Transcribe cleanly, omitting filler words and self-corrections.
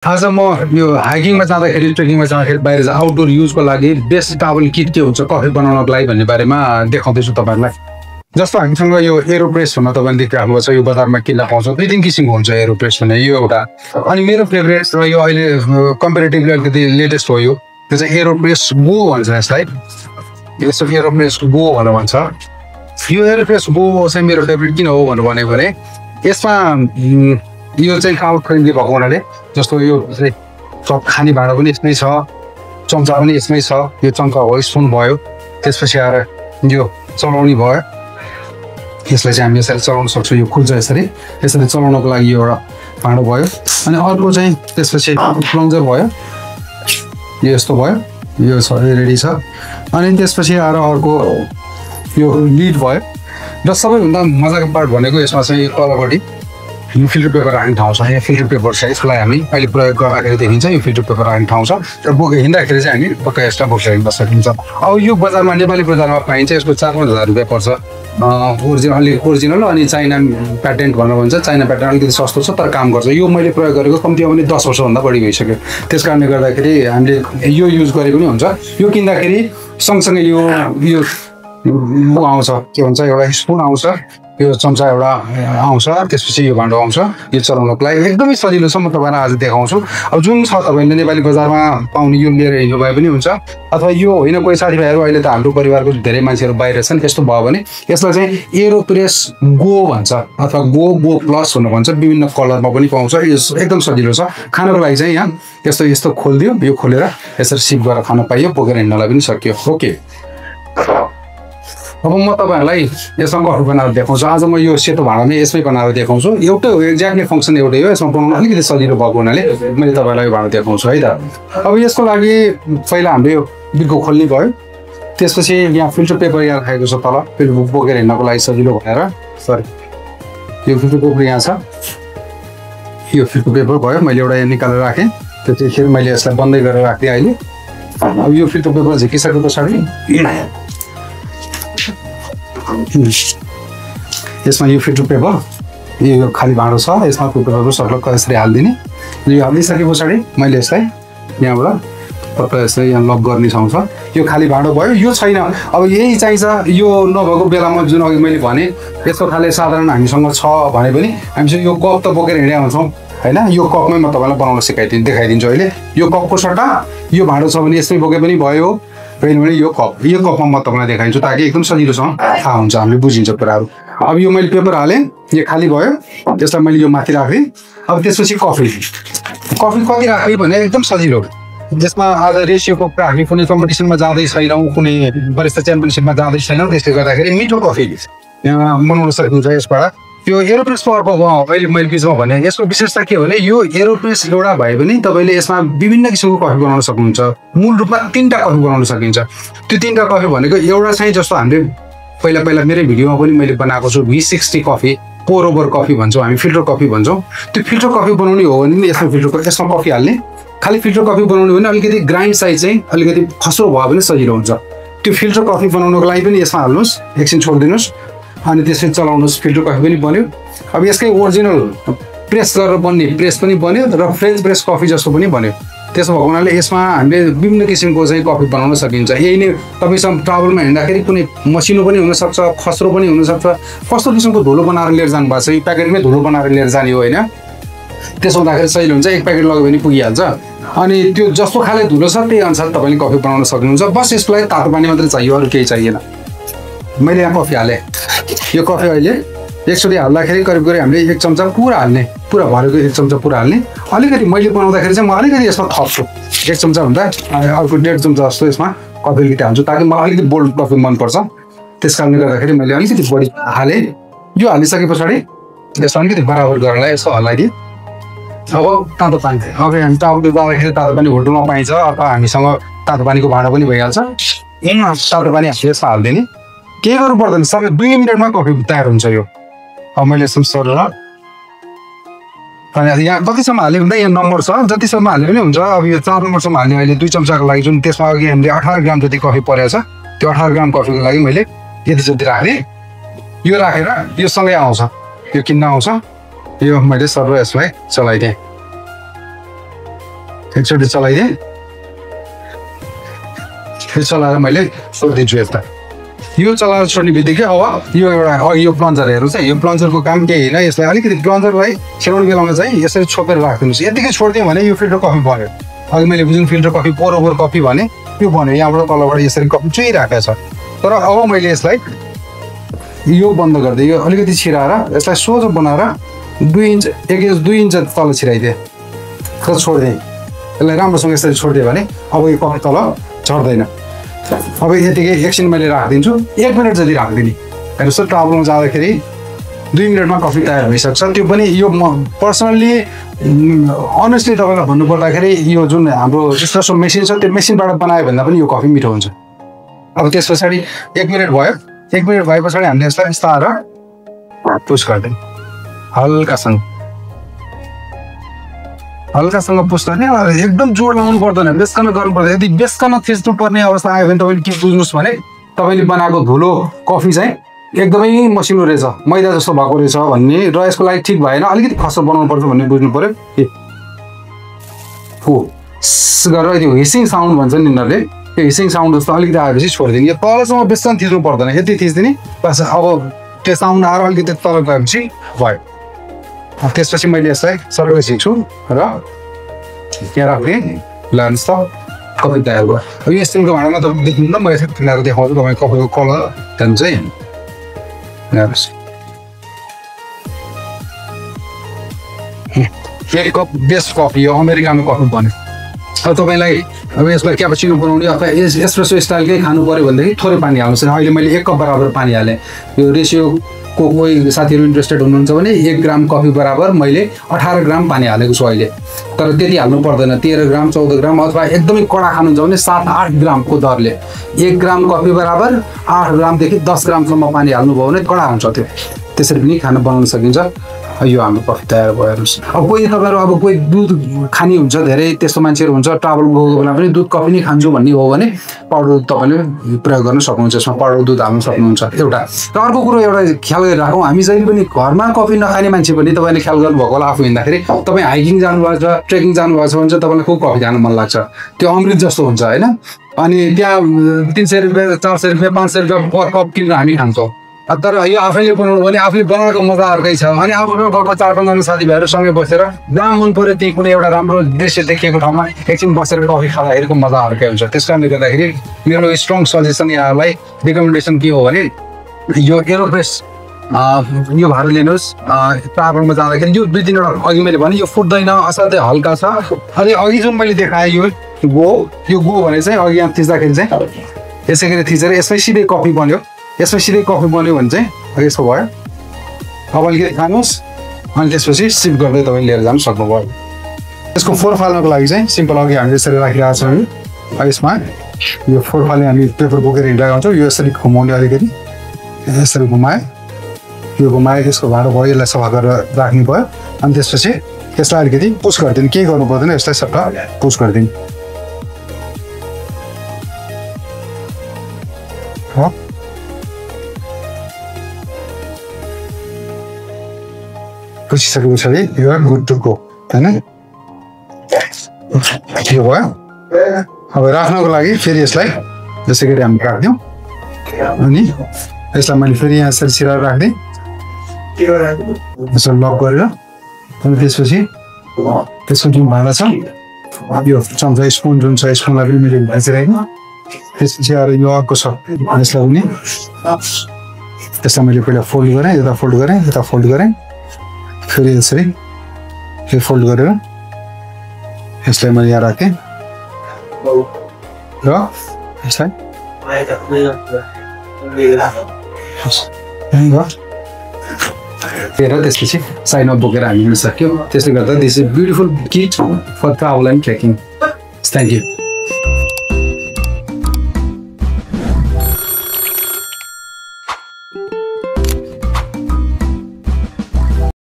आज म यो हाइकिङमा जाँदाखेरि ट्रेकिङमा जाँदाखेरि बाहिर आउटडोर युजको लागि बेस्ट ट्राभल किट के हुन्छ कफी बनाउनको लागि भन्ने बारेमा देखाउँदैछु तपाईँहरूलाई। जस्तो हामीसँग यो एरोप्रेस हुन तपाईँले देखिराख्नु छ, यो बजारमा किन्दा पाउँछ। 2-3 किसिमको हुन्छ एरोप्रेस भन्ने, यो एउटा। अनि मेरो फेभरेट र यो अहिले कम्पेरिटिभली अलिकति लेटेस्ट हो, यो त्यो चाहिँ एरोप्रेस गो भन्छ यसलाई। यसो एरोप्रेस गो भनेर भन्छ। यो एरोप्रेस गो चाहिँ मेरो फेभरेट किन हो भनेर भनेको भने यसमा यो चाहिँ क्लाउड फ्रेन्डली भएको हुनाले, जस्तो यो कप खाने भाँडा पनि यसमै छ, चम्चा पनि यसमै छ। यो चम्चा हो, स्पुन भयो, त्यसपछि आएर यो चलाउने भयो। यसलाई चाहिँ हामी यसरी चलाउन सक्छौँ, यो खुल्छ यसरी। यसरी चलाउनको लागि यो एउटा भाँडो भयो। अनि अर्को चाहिँ त्यसपछि प्लङ्जर भयो, यो यस्तो भयो, यो छ रेडी छ। अनि त्यसपछि आएर अर्को यो लिड भयो। र सबैभन्दा मजाको पार्ट भनेको यसमा चाहिँ तलपट्टि यो फिल्टर पेपर राख्ने ठाउँ छ। यहाँ फिल्टर पेपर छ, यसलाई हामी अहिले प्रयोग गर्दाखेरि देखिन्छ यो फिल्टर पेपर राख्ने ठाउँ छ। र हिँड्दाखेरि चाहिँ हामी पक्का एक्स्ट्रा बोकेर हिँड्न सकिन्छ। अब यो बजारमा नेपाली बजारमा पाइन्छ, यसको 4-5 हजार रुपियाँ पर्छ। ओरिजिनल अनि चाइना प्याटेन्ट भनेर भन्छ। चाइना प्याटेन्ट अलिकति सस्तो छ तर काम गर्छ। यो मैले प्रयोग गरेको कम्तीमा पनि 10 वर्षभन्दा बढी भइसक्यो। त्यस कारणले गर्दाखेरि हामीले यो युज गरेको पनि हुन्छ। यो किन्दाखेरि सँगसँगै यो आउँछ, के भन्छ, एउटा स्पुन आउँछ, यो चम्चा एउटा आउँछ, त्यसपछि यो भाँडो आउँछ। यो चलाउनको लागि एकदमै सजिलो छ। म तपाईँलाई आज देखाउँछु। अब जुन छ तपाईँले नेपाली बजारमा पाउने यो लिएर हिँड्नु भए पनि हुन्छ, अथवा यो होइन कोही साथीभाइहरू अहिले त हाम्रो परिवारको धेरै मान्छेहरू बाहिर छन्, त्यस्तो भयो भने यसलाई चाहिँ एरोप्रेस गो भन्छ अथवा गो प्लस भनेर भन्छ। विभिन्न कलरमा पनि पाउँछ। यो एकदम सजिलो छ। खानको लागि चाहिँ यहाँ यस्तो खोलिदियो, यो खोलेर यसरी सिप गरेर खान पाइयो, बोकेर हिँड्नलाई पनि सकियो। ओके, अब म तपाईँहरूलाई यसमा कफी बनाएर देखाउँछु। आज म यो सेतो भाँडामा यसमै बनाएर देखाउँछु। एउटै हो, एक्ज्याक्टली फङ्सन एउटै हो। यसमा बनाउन अलिकति सजिलो भएको हुनाले मैले तपाईँलाई यो भाँडा देखाउँछु है त। अब यसको लागि पहिला हामीले यो बिर्को खोल्ने भयो। त्यसपछि यहाँ फिल्टर पेपर यहाँ राखेको छ तल, फिल्टर बोकेर हिँड्नको लागि सजिलो भनेर। सरी, यो फिल्टर पेपर यहाँ छ। यो फिल्टर पेपर भयो, मैले एउटा यहाँ निकालेर राखेँ। त्यतिखेर मैले यसलाई बन्दै गरेर राखिदिएँ अहिले। अब यो फिल्टर पेपर झिकिसके पछाडि यसमा यो फिल्टर पेपर, यो खाली भाँडो छ, यसमा फिल्टर पेपर सक्लक्क यसरी हालिदिने। यो हालिसके पछाडि मैले यसलाई यहाँबाट पक्का यसरी यहाँ लक गर्ने ठाउँ छ। यो खाली भाँडो भयो। यो छैन, अब यही चाहिन्छ। यो नभएको बेलामा जुन अघि मैले भने यस्तो खाले साधारण हामीसँग छ भने पनि हामीसँग यो कप त बोकेर हिँडेका हुन्छौँ होइन। यो कपमै म तपाईँलाई बनाउन देखाइदिन्छु अहिले। यो कपको सट्टा यो भाँडो छ भने यसमै बोके पनि भयो, होइन भने यो कपमा म तपाईँलाई देखाइदिन्छु ताकि एकदम सजिलोसँग थाहा हुन्छ, हामीले बुझिन्छ कुराहरू। अब यो मैले पेपर हालेँ, यो खाली भयो, त्यसलाई मैले यो माथि राखेँ। अब त्यसपछि कफी कति राखेँ भने एकदम सजिलो। जसमा आज रेसियोको कुरा हामी कुनै कम्पिटिसनमा जाँदै छैनौँ, कुनै वरिष्ठ च्याम्पियनसिपमा जाँदै छैनौँ, त्यसले गर्दाखेरि मिठो कफी यहाँ बनाउन सकिन्छ यसबाट। यो एरोप्रेसको अर्को अहिले मैले बिचमा भने यसको विशेषता के हो भने यो एरोप्रेस एउटा भए पनि तपाईँले यसमा विभिन्न किसिमको कफी बनाउन सक्नुहुन्छ। मूल रूपमा 3टा कफी बनाउन सकिन्छ। त्यो 3टा कफी भनेको एउटा चाहिँ जस्तो हामीले पहिला मेरै भिडियोमा पनि मैले बनाएको छु V60 कफी, पोर ओभर कफी भन्छौँ हामी, फिल्टर कफी भन्छौँ। त्यो फिल्टर कफी बनाउने हो भने यसमा कफी हाल्ने। खालि फिल्टर कफी बनाउने भने अलिकति ग्राइन्ड साइज चाहिँ अलिकति खस्रो भयो भने सजिलो हुन्छ। त्यो फिल्टर कफी बनाउनको लागि पनि यसमा हाल्नुहोस्, एकछिन छोडिदिनुहोस्, अनि त्यसपछि चलाउनुहोस्। फिल्टर कफी पनि बन्यो। अब यसकै ओरिजिनल प्रेस गरेर बन्ने प्रेस पनि बन्यो र फ्रेन्च प्रेस कफी जस्तो पनि बन्यो। त्यसो भएको हुनाले यसमा हामीले विभिन्न किसिमको चाहिँ कफी बनाउन सकिन्छ। यही नै तपाईँसँग ट्राभलमा हिँड्दाखेरि कुनै मसिनो पनि हुनसक्छ, खस्रो पनि हुनसक्छ। कस्तो किसिमको धुलो बनाएर लिएर जानु भएको छ, यो प्याकेटमै धुलो बनाएर लिएर जाने हो होइन। त्यसो हुँदाखेरि सजिलो हुन्छ, एक प्याकेट लग्यो भने पुगिहाल्छ। अनि त्यो जस्तो खाले धुलो छ त्यही अनुसार तपाईँले कफी बनाउन सक्नुहुन्छ। बस यसको लागि तातो पानी मात्रै चाहियो, अरू केही चाहिएन। मैले यहाँ कफी हालेँ। यो कफी अहिले एकचोटि हाल्दाखेरि करिब हामीले 1 चम्चा पुरा हाल्ने, पुरा भरेको 1 चम्चा पुरा हाल्ने। अलिकति मैले बनाउँदाखेरि चाहिँ म अलिकति यसमा थप्छु, 1 चम्चा भन्दा अर्को 1.5 चम्चा जस्तो यसमा कफी अलिकति हाल्छु ताकि मलाई अलिकति बोल्ड कफी मनपर्छ। त्यस कारणले गर्दाखेरि मैले अलिकति बढी हालेँ। यो हालिसके पछाडि यसमा अलिकति बराबर गरेर यसो हल्लाइदिएँ। अब तातो पानी, अब हामी टाउको जाँदाखेरि तातो पानी होटलमा पाइन्छ अथवा हामीसँग तातो पानीको भाँडा पनि भइहाल्छ। तातो पानी यसमा हालिदिने, केही गर्नु पर्दैन, सबै 2 मिनटमा कफी तयार हुन्छ यो। अब मैले यसो सरेर अनि यहाँ जतिसम्म हाल्यो भने यहाँ नम्बर छ, जतिसम्म हाल्यो पनि हुन्छ। अब यो 4 नम्बरसम्म हाल्ने अहिले 2 चम्चाको लागि जुन त्यसमा अघि हामीले 18 ग्राम जति कफी परेको छ, त्यो 18 ग्राम कफीको लागि मैले यति जति राखेँ। यो राखेर यो सँगै आउँछ, यो किन्न आउँछ। यो मैले सर्व यसमै चलाइदिएँ। एकचोटि चलाइदिएँ। यो चलाएर मैले छोडिदिन्छु यता। यो चलाएर छोड्ने बित्तिकै अब यो एउटा यो प्लन्जर हेर्नुहोस् है, यो प्लन्जरको काम केही होइन। यसलाई अलिकति प्लन्जरलाई खेलाउने बेलामा चाहिँ यसरी छोपेर राखिदिनुहोस्। यतिकै छोडिदियो भने यो फिल्टर कफी बन्यो। अघि मैले जुन फिल्टर कफी पोर ओभर कफी भने त्यो बन्यो। यहाँबाट तलबाट यसरी कफी चुहिराखेको छ। तर अब मैले यसलाई यो बन्द गरिदिएँ। यो अलिकति छिराएर यसलाई सोझो बनाएर 2 इन्च 1 इन्च 2 इन्च तल छिराइदिएँ। छोडिदिएँ। यसलाई राम्रोसँग यसरी छोडिदिएँ भने अब यो कफी तल झर्दैन। अब यतिकै एकछिन मैले राखिदिन्छु। 1 मिनट जति राखिदिने। हेर्नुहोस् ट्राभलमा जाँदाखेरि 2 मिनटमा कफी तयार भइसक्छ। त्यो पनि यो म पर्सनल्ली अनेस्टली तपाईँलाई भन्नुपर्दाखेरि यो जुन हाम्रो एस्प्रेसो मेसिन छ त्यो मेसिनबाट बनायो भन्दा पनि यो कफी मिठो हुन्छ। अब त्यस पछाडि 1 मिनट भयो। 1 मिनट भए पछाडि हामीले यसलाई बिस्तार पुस गरिदिउँ। हल्कासँग पुस गर्ने। एकदम जोड लाउनु पर्दैन, बेसकन गर्नु पर्दैन। यदि बेसकन थिच्नु पर्ने अवस्था आयो भने तपाईँले के बुझ्नुहोस् भने तपाईँले बनाएको धुलो कफी चाहिँ एकदमै मसिनो रहेछ, मैदा जस्तो भएको रहेछ भन्ने र यसको लागि ठिक भएन, अलिकति खस्रो बनाउनु पर्छ भन्ने बुझ्नु पर्यो। हो गरेर त्यो हिसिङ साउन्ड भन्छ नि यिनीहरूले, त्यो हिसिङ साउन्ड जस्तो अलिकति आएपछि छोडिदिने। यो तलसम्म बेसकन थिच्नु पर्दैन, यति थिच्दिने बस। अब त्यो साउन्ड आएर अलिकति तल गएपछि भयो। त्यसपछि मैले यसलाई सर्कै छिक्छु र यहाँ राख्ने लानुहोस् त कफी तयार भयो। अब यो स्टिलको भाँडामा तपाईँ देख्नुहुन्न, म यसरी किनेर देखाउँछु तपाईँ कफीको कलर त्यहाँदेखि चाहिँ हेर्नुहोस्। 1 कप बेस्ट कफी हो, अमेरिकानो कफी बन्यो। अब तपाईँलाई अब यसलाई क्यापुचिनो बनाउने अथवा एस्प्रेसो स्टाइलकै खानु पऱ्यो भनेदेखि थोरै पानी हाल्नुहोस्। अहिले मैले 1 कप बराबर पानी हालेँ। यो रेसियो कोही साथीहरू इन्ट्रेस्टेड हुनुहुन्छ भने 1 ग्राम कफी बराबर मैले 18 ग्राम पानी हालेको छु अहिले। तर त्यति हाल्नु पर्दैन। 13 ग्राम 14 ग्राम अथवा एकदमै कडा खानुहुन्छ भने 7-8 ग्रामको दरले 1 ग्राम कफी बराबर 8 ग्रामदेखि 10 ग्रामसम्म पानी हाल्नुभयो भने कडा हुन्छ। त्यो त्यसरी पनि खाना बनाउन सकिन्छ। यो हाम्रो कफी तयार भयो। हेर्नुहोस् अब कोही तपाईँहरू अब कोही दुध खाने हुन्छ, धेरै त्यस्तो मान्छेहरू हुन्छ ट्राभल गएको बेला पनि दुध कफी नै खान्छु भन्ने हो भने पाउडर दुध तपाईँले प्रयोग गर्न सक्नुहुन्छ। यसमा पाउडर दुध हाल्न सक्नुहुन्छ एउटा। र अर्को कुरो एउटा ख्याल गरिराखौँ, हामी जहिले पनि घरमा कफी नखाने मान्छे पनि तपाईँले ख्याल गर्नुभएको होला। आफू हिँड्दाखेरि तपाईँ हाइकिङ जानुभएको छ, ट्रेकिङ जानुभएको छ भने चाहिँ तपाईँलाई खुब कफी खान मन लाग्छ। त्यो अमृत जस्तो हुन्छ होइन। अनि त्यहाँ 300 रुपियाँ 400 रुपियाँ 500 रुपियाँ पर कप किनेर हामी खान्छौँ। तर यो आफैले बनाउनु भने आफूले बनाएको मजा अर्कै छ। अनि आफ्नो घरको 4-5 जना साथीभाइहरूसँगै बसेर जहाँ मन पऱ्यो त्यही कुनै एउटा राम्रो दृश्य देखिएको ठाउँमा एकछिन बसेर कफी खाँदाखेरिको मजा अर्कै हुन्छ। त्यस कारणले गर्दाखेरि मेरो स्ट्रङ सजेसन यहाँहरूलाई रिकमेन्डेसन के हो भने यो एरोप्रेस यो भाडा लिनुहोस्। ट्राभलमा जाँदाखेरि यो 2-3 वटा अघि मैले भने यो फुट्दैन, असाध्यै हल्का छ। अनि अघि जुन मैले देखाएँ यो गो भने चाहिँ अघि यहाँ थिच्दाखेरि चाहिँ यसै गरी थिचेर यसमै सिधै कफी बन्यो। यसमा सिधै कफी बन्यो भने चाहिँ यस्तो भयो। अब अलिकति खानुहोस् अनि त्यसपछि सिप गर्दै तपाईँले लिएर जानु सक्नुभयो। यसको फोर फाल्नको लागि चाहिँ सिम्पल अघि हामीले यसरी राखिरहेको छौँ। यसमा यो फोर फाल्ने हामी पेपर बोकेर हिँडिरहेको हुन्छौँ। यो यसरी घुमाउने अलिकति यसरी घुमाएँ, यो घुमाएँ, यसको भाँडो भयो, यसलाई सफा गरेर राख्नु भयो। अनि त्यसपछि यसलाई अलिकति पुस गरिदिनु, केही गर्नु पर्दैन, यसलाई सट्टा पुस गरिदिनु। पुसिसके पछाडि यो गुड टु गो होइन। यो भयो। अब राख्नको लागि फेरि यसलाई यसै गरी हामी राखिदिउँ। अनि यसलाई मैले फेरि यहाँ यसरी सिराएर राखिदिएँ, यसरी लक गरेर। अनि त्यसपछि त्यसको जुन भाँडा छ यो चम्चा स्पुन जुन छ स्पुनलाई पनि मैले भाँचिराखेँ। त्यसपछि आएर यो अर्को छ यसलाई पनि यसलाई मैले पहिला फोल्ड गरेँ, यता फोल्ड गरेँ, यता फोल्ड गरेँ, फेरि यसरी यो फोल्ड गरेर यसलाई मैले यहाँ राखेँ र यसलाई त्यसपछि साइडमा बोकेर हामी हिँड्न सक्यौँ। त्यसले गर्दा this is beautiful kit for travel and trekking. Thank you.